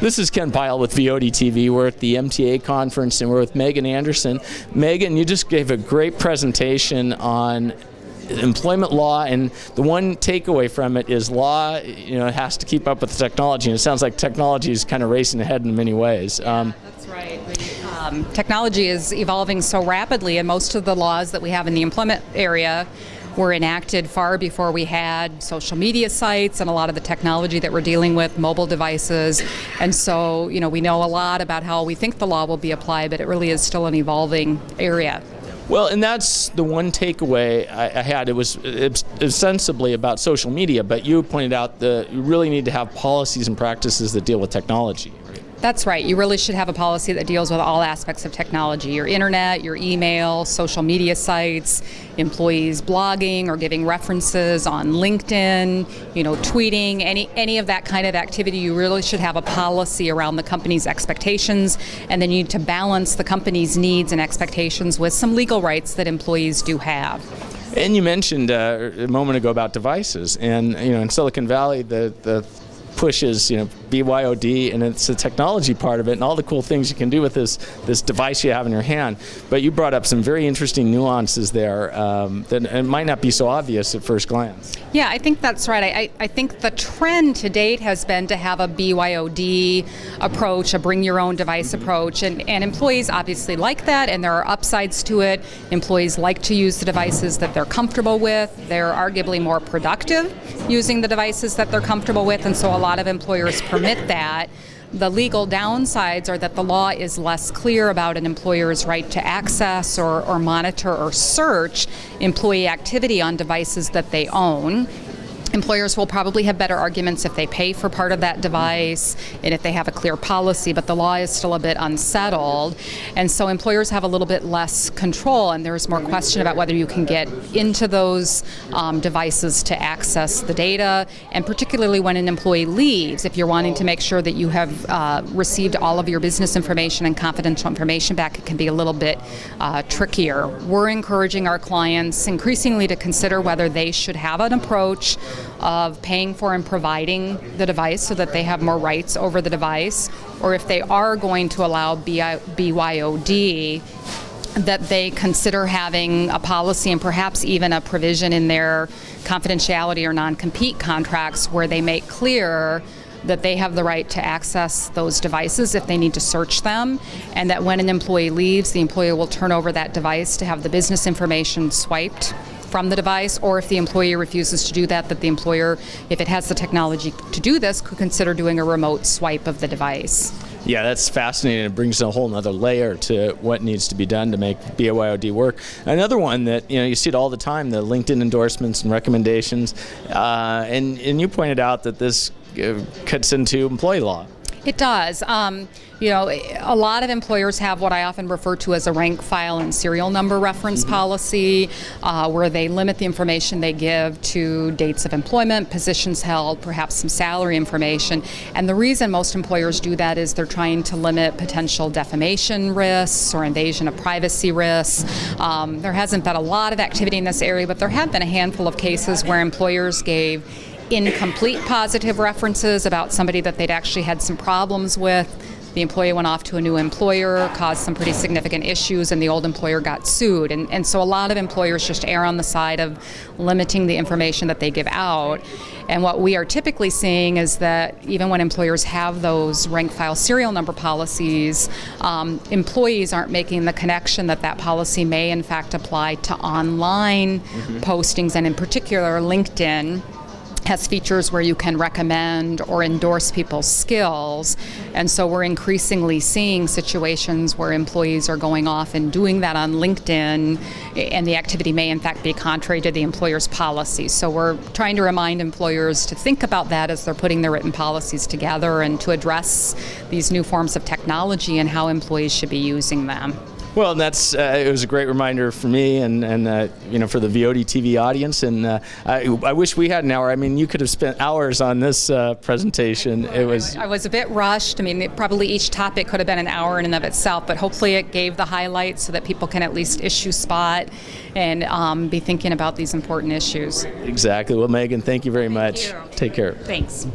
This is Ken Pyle with BYOD TV. We're at the MTA conference and we're with Megan Anderson. Megan, you just gave a great presentation on employment law, and the one takeaway from it is law, has to keep up with the technology, and it sounds like technology is kind of racing ahead in many ways. That's right. Technology is evolving so rapidly, and most of the laws that we have in the employment area were enacted far before we had social media sites and a lot of the technology that we're dealing with, mobile devices. And so, we know a lot about how we think the law will be applied, but it really is still an evolving area. Well, and that's the one takeaway I had. It was ostensibly about social media, but you pointed out that you really need to have policies and practices that deal with technology. That's right. You really should have a policy that deals with all aspects of technology: your internet, your email, social media sites, employees blogging or giving references on LinkedIn, tweeting, any of that kind of activity. You really should have a policy around the company's expectations, and then you need to balance the company's needs and expectations with some legal rights that employees do have. And you mentioned a moment ago about devices, and in Silicon Valley, the push is BYOD, and it's the technology part of it and all the cool things you can do with this device you have in your hand. But you brought up some very interesting nuances there that it might not be so obvious at first glance. Yeah, I think that's right. I think the trend to date has been to have a BYOD approach, a bring your own device approach, and employees obviously like that, and there are upsides to it. Employees like to use the devices that they're comfortable with. They're arguably more productive using the devices that they're comfortable with, and so a lot of employers permit that. The legal downsides are that the law is less clear about an employer's right to access or monitor or search employee activity on devices that they own. Employers will probably have better arguments if they pay for part of that device and if they have a clear policy, but the law is still a bit unsettled. And so employers have a little bit less control, and there's more question about whether you can get into those devices to access the data, and particularly when an employee leaves, if you're wanting to make sure that you have received all of your business information and confidential information back, it can be a little bit trickier. We're encouraging our clients increasingly to consider whether they should have an approach of paying for and providing the device so that they have more rights over the device, or if they are going to allow BYOD, that they consider having a policy and perhaps even a provision in their confidentiality or non-compete contracts where they make clear that they have the right to access those devices if they need to search them, and that when an employee leaves, the employer will turn over that device to have the business information swiped from the device, or if the employee refuses to do that, that the employer, if it has the technology to do this, could consider doing a remote swipe of the device. Yeah, that's fascinating. It brings a whole other layer to what needs to be done to make BYOD work. Another one that you see it all the time, the LinkedIn endorsements and recommendations, and you pointed out that this cuts into employee law. It does. A lot of employers have what I often refer to as a rank, file, and serial number reference policy, where they limit the information they give to dates of employment, positions held, perhaps some salary information. And the reason most employers do that is they're trying to limit potential defamation risks or invasion of privacy risks. There hasn't been a lot of activity in this area, but there have been a handful of cases where employers gave incomplete positive references about somebody that they'd actually had some problems with. The employee went off to a new employer, caused some pretty significant issues, and the old employer got sued. And so a lot of employers just err on the side of limiting the information that they give out. And what we are typically seeing is that even when employers have those rank, file, serial number policies, employees aren't making the connection that that policy may in fact apply to online postings, and in particular LinkedIn has features where you can recommend or endorse people's skills. And so we're increasingly seeing situations where employees are going off and doing that on LinkedIn, and the activity may in fact be contrary to the employer's policy. So we're trying to remind employers to think about that as they're putting their written policies together, and to address these new forms of technology and how employees should be using them. Well, that's it was a great reminder for me and for the BYOD TV audience, and I wish we had an hour. I mean, you could have spent hours on this presentation. I was a bit rushed. I mean, probably each topic could have been an hour in and of itself, but hopefully it gave the highlights so that people can at least issue spot and be thinking about these important issues. Exactly. Well, Megan, thank you very much. Thank you. Take care. Thanks.